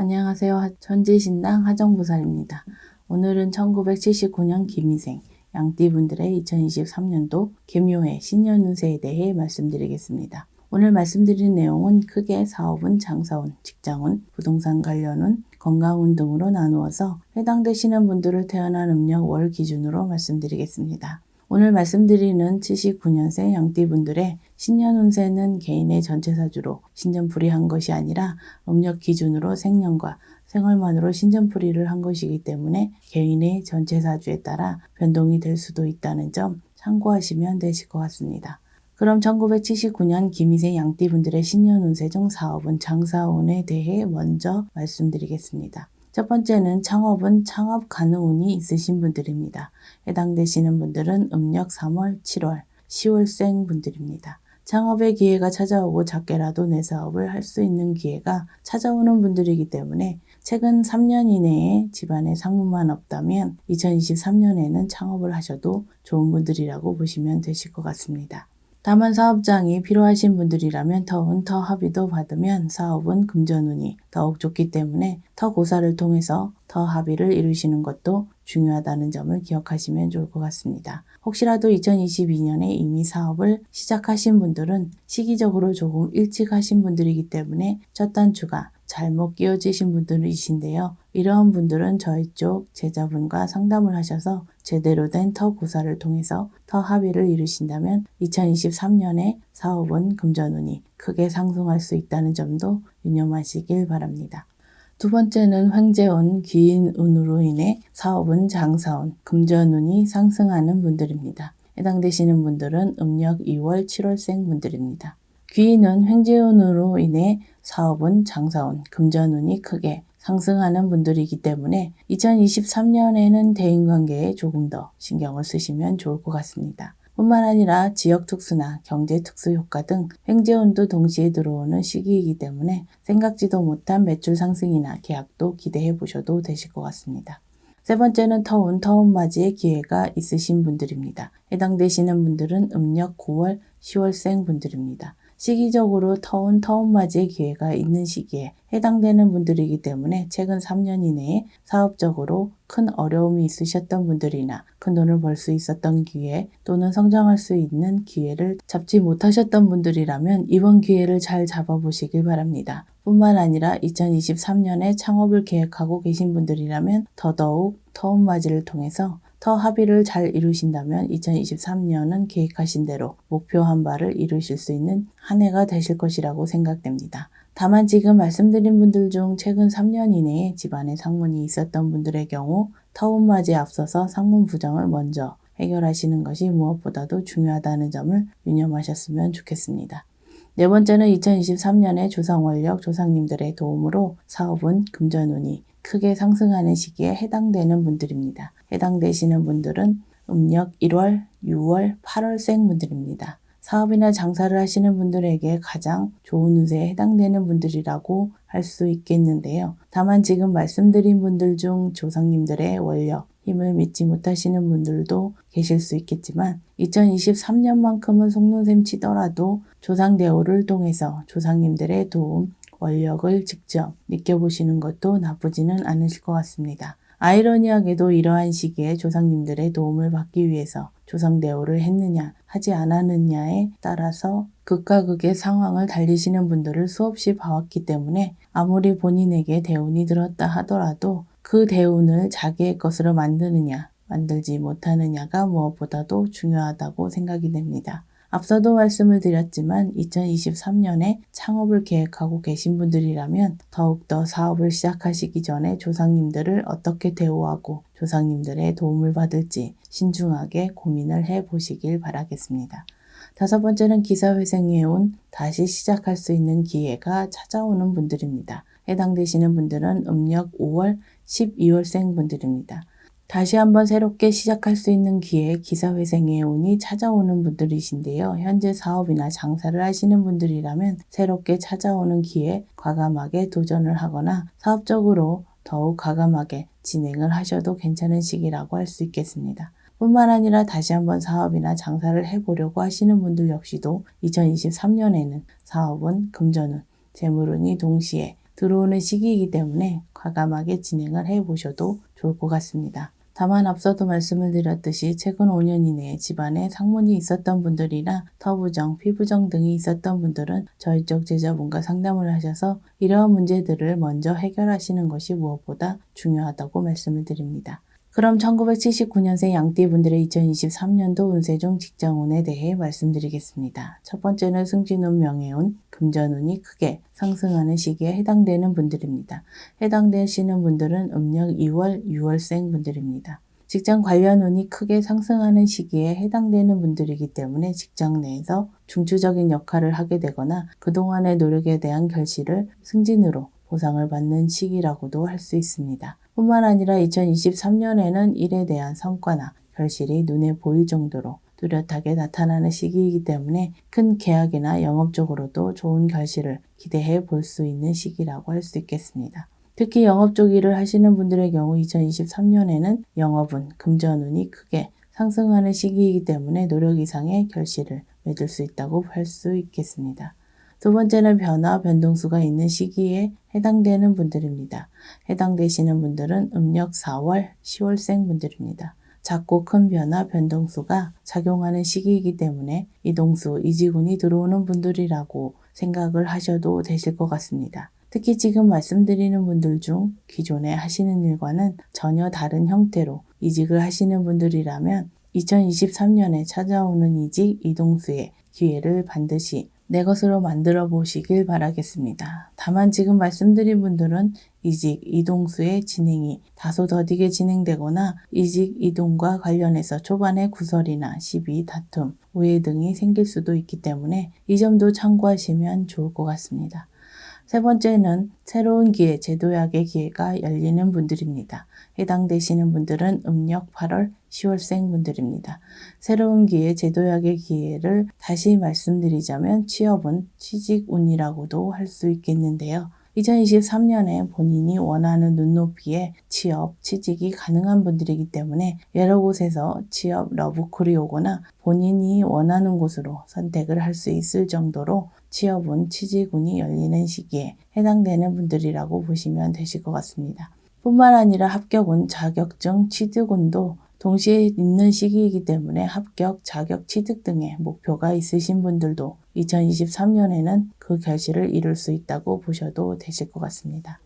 안녕하세요. 천지신당 하정부살입니다. 오늘은 1979년 김희생, 양띠분들의 2023년도 금요해 신년 운세에 대해 말씀드리겠습니다. 오늘 말씀드린 내용은 크게 사업운, 장사운, 직장운, 부동산 관련운, 건강운 등으로 나누어서 해당되시는 분들을 태어난 음력 월 기준으로 말씀드리겠습니다. 오늘 말씀드리는 79년생 양띠분들의 신년 운세는 개인의 전체사주로 신전풀이한 것이 아니라 음력 기준으로 생년과 생월만으로 신전풀이를 한 것이기 때문에 개인의 전체사주에 따라 변동이 될 수도 있다는 점 참고하시면 되실 것 같습니다. 그럼 1979년 김희생 양띠분들의 신년 운세 중 사업운, 장사운에 대해 먼저 말씀드리겠습니다. 첫 번째는 창업은 창업 가능 운이 있으신 분들입니다. 해당되시는 분들은 음력 3월, 7월, 10월생 분들입니다. 창업의 기회가 찾아오고 작게라도 내 사업을 할 수 있는 기회가 찾아오는 분들이기 때문에 최근 3년 이내에 집안에 상문만 없다면 2023년에는 창업을 하셔도 좋은 분들이라고 보시면 되실 것 같습니다. 다만 사업장이 필요하신 분들이라면 터운, 터합의도 받으면 사업은 금전운이 더욱 좋기 때문에 터고사를 통해서 터합의를 이루시는 것도 중요하다는 점을 기억하시면 좋을 것 같습니다. 혹시라도 2022년에 이미 사업을 시작하신 분들은 시기적으로 조금 일찍 하신 분들이기 때문에 첫 단추가 잘못 끼워지신 분들이신데요. 이러한 분들은 저희 쪽 제자분과 상담을 하셔서 제대로 된 터고사를 통해서 터합의를 이루신다면 2023년에 사업은 금전운이 크게 상승할 수 있다는 점도 유념하시길 바랍니다. 두 번째는 횡재운, 귀인운으로 인해 사업은 장사운, 금전운이 상승하는 분들입니다. 해당되시는 분들은 음력 2월, 7월생 분들입니다. 귀인은 횡재운으로 인해 사업은 장사운, 금전운이 크게 상승하는 분들이기 때문에 2023년에는 대인관계에 조금 더 신경을 쓰시면 좋을 것 같습니다. 뿐만 아니라 지역특수나 경제특수 효과 등 횡재운도 동시에 들어오는 시기이기 때문에 생각지도 못한 매출 상승이나 계약도 기대해 보셔도 되실 것 같습니다. 세 번째는 터운, 터운맞이의 기회가 있으신 분들입니다. 해당되시는 분들은 음력 9월, 10월생 분들입니다. 시기적으로 터운, 터운맞이의 기회가 있는 시기에 해당되는 분들이기 때문에 최근 3년 이내에 사업적으로 큰 어려움이 있으셨던 분들이나 큰 돈을 벌 수 있었던 기회 또는 성장할 수 있는 기회를 잡지 못하셨던 분들이라면 이번 기회를 잘 잡아보시길 바랍니다. 뿐만 아니라 2023년에 창업을 계획하고 계신 분들이라면 더더욱 터운맞이를 통해서 터합의를 잘 이루신다면 2023년은 계획하신 대로 목표한 바를 이루실 수 있는 한 해가 되실 것이라고 생각됩니다. 다만 지금 말씀드린 분들 중 최근 3년 이내에 집안에 상문이 있었던 분들의 경우 터운맞이에 앞서서 상문 부정을 먼저 해결하시는 것이 무엇보다도 중요하다는 점을 유념하셨으면 좋겠습니다. 네 번째는 2023년에 조상원력, 조상님들의 도움으로 사업은 금전운이 크게 상승하는 시기에 해당되는 분들입니다. 해당되시는 분들은 음력 1월, 6월, 8월생 분들입니다. 사업이나 장사를 하시는 분들에게 가장 좋은 운세에 해당되는 분들이라고 할 수 있겠는데요. 다만 지금 말씀드린 분들 중 조상님들의 원력, 힘을 믿지 못하시는 분들도 계실 수 있겠지만 2023년만큼은 속눈샘 치더라도 조상대오를 통해서 조상님들의 도움, 원력을 직접 느껴보시는 것도 나쁘지는 않으실 것 같습니다. 아이러니하게도 이러한 시기에 조상님들의 도움을 받기 위해서 조상대오를 했느냐 하지 않았느냐에 따라서 극과 극의 상황을 달리시는 분들을 수없이 봐왔기 때문에 아무리 본인에게 대운이 들었다 하더라도 그 대운을 자기의 것으로 만드느냐 만들지 못하느냐가 무엇보다도 중요하다고 생각이 됩니다. 앞서도 말씀을 드렸지만 2023년에 창업을 계획하고 계신 분들이라면 더욱더 사업을 시작하시기 전에 조상님들을 어떻게 대우하고 조상님들의 도움을 받을지 신중하게 고민을 해보시길 바라겠습니다. 다섯 번째는 기사회생에 온 다시 시작할 수 있는 기회가 찾아오는 분들입니다. 해당되시는 분들은 음력 5월, 12월생 분들입니다. 다시 한번 새롭게 시작할 수 있는 기회, 기사회생의 운이 찾아오는 분들이신데요. 현재 사업이나 장사를 하시는 분들이라면 새롭게 찾아오는 기회에 과감하게 도전을 하거나 사업적으로 더욱 과감하게 진행을 하셔도 괜찮은 시기라고 할 수 있겠습니다. 뿐만 아니라 다시 한번 사업이나 장사를 해보려고 하시는 분들 역시도 2023년에는 사업은 금전운, 재물운이 동시에 들어오는 시기이기 때문에 과감하게 진행을 해보셔도 좋을 것 같습니다. 다만 앞서도 말씀을 드렸듯이 최근 5년 이내에 집안에 상문이 있었던 분들이나 터부정, 피부정 등이 있었던 분들은 저희 쪽 제자분과 상담을 하셔서 이러한 문제들을 먼저 해결하시는 것이 무엇보다 중요하다고 말씀을 드립니다. 그럼 1979년생 양띠분들의 2023년도 운세 중 직장운에 대해 말씀드리겠습니다. 첫 번째는 승진운, 명예운, 금전운이 크게 상승하는 시기에 해당되는 분들입니다. 해당되시는 분들은 음력 2월, 6월생 분들입니다. 직장 관련 운이 크게 상승하는 시기에 해당되는 분들이기 때문에 직장 내에서 중추적인 역할을 하게 되거나 그동안의 노력에 대한 결실을 승진으로 보상을 받는 시기라고도 할 수 있습니다. 뿐만 아니라 2023년에는 일에 대한 성과나 결실이 눈에 보일 정도로 뚜렷하게 나타나는 시기이기 때문에 큰 계약이나 영업적으로도 좋은 결실을 기대해 볼 수 있는 시기라고 할 수 있겠습니다. 특히 영업 쪽 일을 하시는 분들의 경우 2023년에는 영업운, 금전운이 크게 상승하는 시기이기 때문에 노력 이상의 결실을 맺을 수 있다고 할 수 있겠습니다. 두 번째는 변화, 변동수가 있는 시기에 해당되는 분들입니다. 해당되시는 분들은 음력 4월, 10월생 분들입니다. 작고 큰 변화, 변동수가 작용하는 시기이기 때문에 이동수, 이직운이 들어오는 분들이라고 생각을 하셔도 되실 것 같습니다. 특히 지금 말씀드리는 분들 중 기존에 하시는 일과는 전혀 다른 형태로 이직을 하시는 분들이라면 2023년에 찾아오는 이직, 이동수의 기회를 반드시 내 것으로 만들어 보시길 바라겠습니다. 다만 지금 말씀드린 분들은 이직, 이동수의 진행이 다소 더디게 진행되거나 이직, 이동과 관련해서 초반에 구설이나 시비, 다툼, 오해 등이 생길 수도 있기 때문에 이 점도 참고하시면 좋을 것 같습니다. 세 번째는 새로운 기회, 제도약의 기회가 열리는 분들입니다. 해당되시는 분들은 음력 8월, 10월생 분들입니다. 새로운 기회, 제도약의 기회를 다시 말씀드리자면 취업운, 취직운이라고도 할 수 있겠는데요. 2023년에 본인이 원하는 눈높이의 취업, 취직이 가능한 분들이기 때문에 여러 곳에서 취업 러브콜이 오거나 본인이 원하는 곳으로 선택을 할 수 있을 정도로 취업운, 취직운이 열리는 시기에 해당되는 분들이라고 보시면 되실 것 같습니다. 뿐만 아니라 합격운, 자격증, 취득운도 동시에 있는 시기이기 때문에 합격, 자격, 취득 등의 목표가 있으신 분들도 2023년에는 그 결실을 이룰 수 있다고 보셔도 되실 것 같습니다.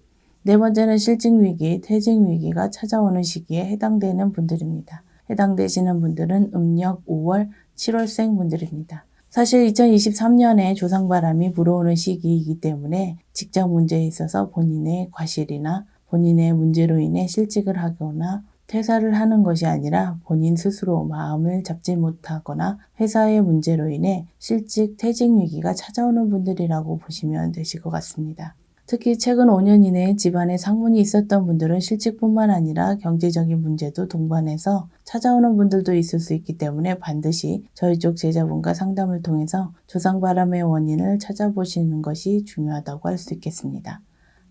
네 번째는 실직위기, 퇴직위기가 찾아오는 시기에 해당되는 분들입니다. 해당되시는 분들은 음력 5월, 7월생 분들입니다. 사실 2023년에 조상바람이 불어오는 시기이기 때문에 직장 문제에 있어서 본인의 과실이나 본인의 문제로 인해 실직을 하거나 퇴사를 하는 것이 아니라 본인 스스로 마음을 잡지 못하거나 회사의 문제로 인해 실직, 퇴직 위기가 찾아오는 분들이라고 보시면 되실 것 같습니다. 특히 최근 5년 이내에 집안에 상문이 있었던 분들은 실직뿐만 아니라 경제적인 문제도 동반해서 찾아오는 분들도 있을 수 있기 때문에 반드시 저희 쪽 제자분과 상담을 통해서 조상바람의 원인을 찾아보시는 것이 중요하다고 할 수 있겠습니다.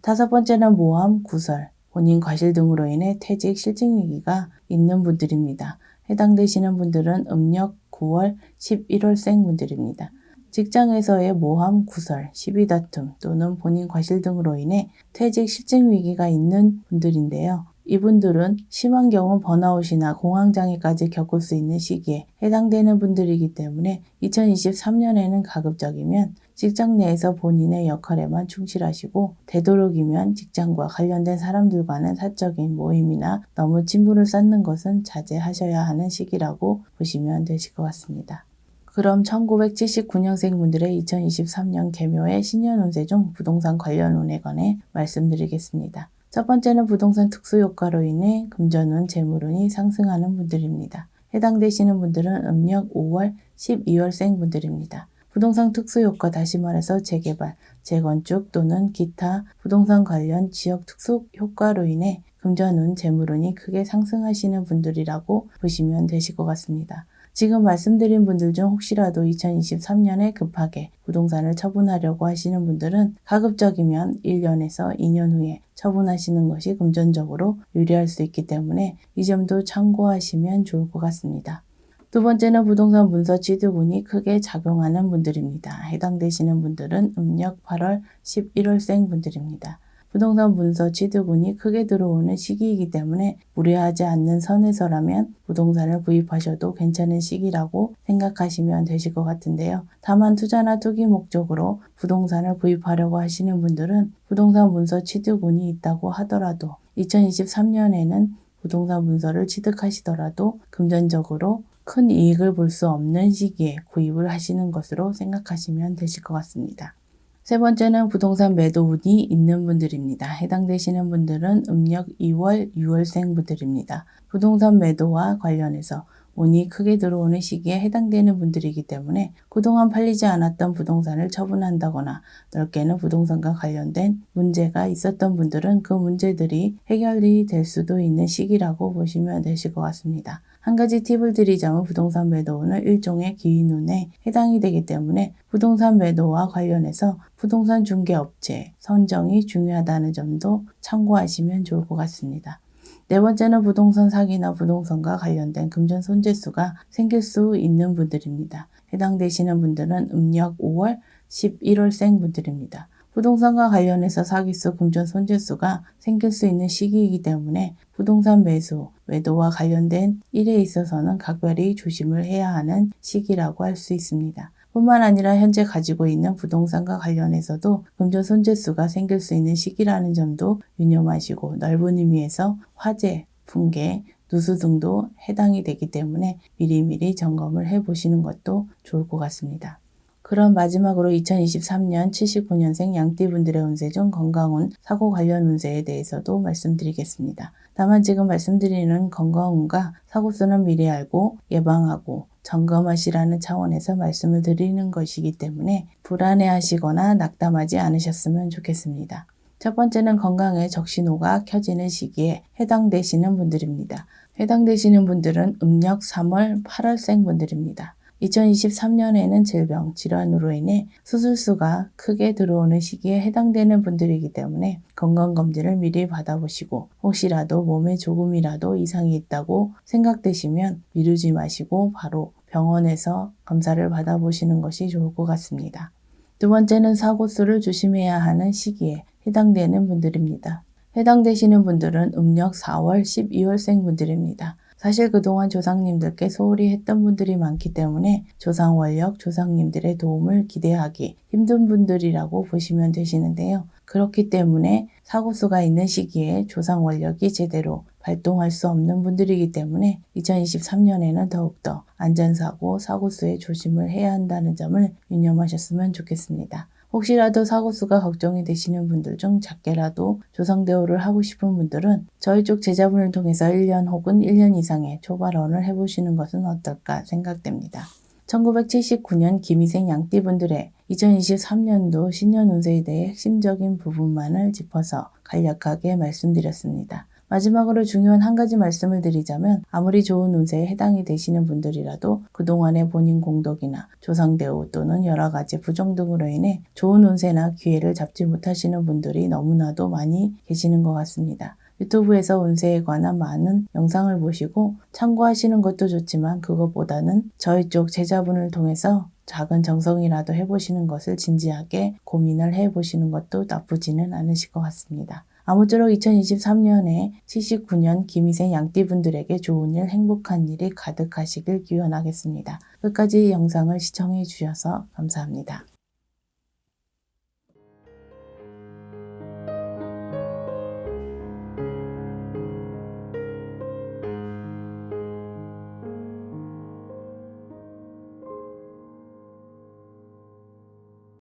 다섯 번째는 모함, 구설, 본인 과실 등으로 인해 퇴직, 실직 위기가 있는 분들입니다. 해당되시는 분들은 음력 9월, 11월생 분들입니다. 직장에서의 모함, 구설, 시비 다툼 또는 본인 과실 등으로 인해 퇴직, 실직 위기가 있는 분들인데요. 이분들은 심한 경우 번아웃이나 공황장애까지 겪을 수 있는 시기에 해당되는 분들이기 때문에 2023년에는 가급적이면 직장 내에서 본인의 역할에만 충실하시고 되도록이면 직장과 관련된 사람들과는 사적인 모임이나 너무 친분을 쌓는 것은 자제하셔야 하는 시기라고 보시면 되실 것 같습니다. 그럼 1979년생 분들의 2023년 계묘의 신년운세 중 부동산 관련 운에 관해 말씀드리겠습니다. 첫 번째는 부동산 특수효과로 인해 금전운, 재물운이 상승하는 분들입니다. 해당되시는 분들은 음력 5월, 12월생 분들입니다. 부동산 특수효과, 다시 말해서 재개발, 재건축 또는 기타 부동산 관련 지역 특수효과로 인해 금전운, 재물운이 크게 상승하시는 분들이라고 보시면 되실 것 같습니다. 지금 말씀드린 분들 중 혹시라도 2023년에 급하게 부동산을 처분하려고 하시는 분들은 가급적이면 1년에서 2년 후에 처분하시는 것이 금전적으로 유리할 수 있기 때문에 이 점도 참고하시면 좋을 것 같습니다. 두 번째는 부동산 문서 취득운이 크게 작용하는 분들입니다. 해당되시는 분들은 음력 8월, 11월생 분들입니다. 부동산 문서 취득운이 크게 들어오는 시기이기 때문에 무리하지 않는 선에서라면 부동산을 구입하셔도 괜찮은 시기라고 생각하시면 되실 것 같은데요. 다만 투자나 투기 목적으로 부동산을 구입하려고 하시는 분들은 부동산 문서 취득운이 있다고 하더라도 2023년에는 부동산 문서를 취득하시더라도 금전적으로 큰 이익을 볼 수 없는 시기에 구입을 하시는 것으로 생각하시면 되실 것 같습니다. 세 번째는 부동산 매도 운이 있는 분들입니다. 해당되시는 분들은 음력 2월, 6월생 분들입니다. 부동산 매도와 관련해서 운이 크게 들어오는 시기에 해당되는 분들이기 때문에 그동안 팔리지 않았던 부동산을 처분한다거나 넓게는 부동산과 관련된 문제가 있었던 분들은 그 문제들이 해결이 될 수도 있는 시기라고 보시면 되실 것 같습니다. 한 가지 팁을 드리자면 부동산 매도운은 일종의 기인운에 해당이 되기 때문에 부동산 매도와 관련해서 부동산 중개업체 선정이 중요하다는 점도 참고하시면 좋을 것 같습니다. 네 번째는 부동산 사기나 부동산과 관련된 금전 손재수가 생길 수 있는 분들입니다. 해당되시는 분들은 음력 5월, 11월생 분들입니다. 부동산과 관련해서 사기수, 금전 손재수가 생길 수 있는 시기이기 때문에 부동산 매수, 매도와 관련된 일에 있어서는 각별히 조심을 해야 하는 시기라고 할 수 있습니다. 뿐만 아니라 현재 가지고 있는 부동산과 관련해서도 금전 손재수가 생길 수 있는 시기라는 점도 유념하시고 넓은 의미에서 화재, 붕괴, 누수 등도 해당이 되기 때문에 미리미리 점검을 해보시는 것도 좋을 것 같습니다. 그럼 마지막으로 2023년 79년생 양띠분들의 운세 중 건강운, 사고 관련 운세에 대해서도 말씀드리겠습니다. 다만 지금 말씀드리는 건강운과 사고수는 미리 알고 예방하고 점검하시라는 차원에서 말씀을 드리는 것이기 때문에 불안해하시거나 낙담하지 않으셨으면 좋겠습니다. 첫 번째는 건강에 적신호가 켜지는 시기에 해당되시는 분들입니다. 해당되시는 분들은 음력 3월, 8월생 분들입니다. 2023년에는 질병, 질환으로 인해 수술수가 크게 들어오는 시기에 해당되는 분들이기 때문에 건강검진을 미리 받아보시고 혹시라도 몸에 조금이라도 이상이 있다고 생각되시면 미루지 마시고 바로 병원에서 검사를 받아보시는 것이 좋을 것 같습니다. 두 번째는 사고수를 조심해야 하는 시기에 해당되는 분들입니다. 해당되시는 분들은 음력 4월, 12월생 분들입니다. 사실 그동안 조상님들께 소홀히 했던 분들이 많기 때문에 조상 원력, 조상님들의 도움을 기대하기 힘든 분들이라고 보시면 되시는데요. 그렇기 때문에 사고수가 있는 시기에 조상 원력이 제대로 발동할 수 없는 분들이기 때문에 2023년에는 더욱더 안전사고, 사고수에 조심을 해야 한다는 점을 유념하셨으면 좋겠습니다. 혹시라도 사고수가 걱정이 되시는 분들 중 작게라도 조상대우를 하고 싶은 분들은 저희 쪽 제자분을 통해서 1년 혹은 1년 이상의 초발언을 해보시는 것은 어떨까 생각됩니다. 1979년 김희생 양띠분들의 2023년도 신년 운세에 대해 핵심적인 부분만을 짚어서 간략하게 말씀드렸습니다. 마지막으로 중요한 한 가지 말씀을 드리자면 아무리 좋은 운세에 해당이 되시는 분들이라도 그동안의 본인 공덕이나 조상대우 또는 여러 가지 부정 등으로 인해 좋은 운세나 기회를 잡지 못하시는 분들이 너무나도 많이 계시는 것 같습니다. 유튜브에서 운세에 관한 많은 영상을 보시고 참고하시는 것도 좋지만 그것보다는 저희 쪽 제자분을 통해서 작은 정성이라도 해보시는 것을 진지하게 고민을 해보시는 것도 나쁘지는 않으실 것 같습니다. 아무쪼록 2023년에 79년 김희생 양띠분들에게 좋은 일, 행복한 일이 가득하시길 기원하겠습니다. 끝까지 영상을 시청해 주셔서 감사합니다.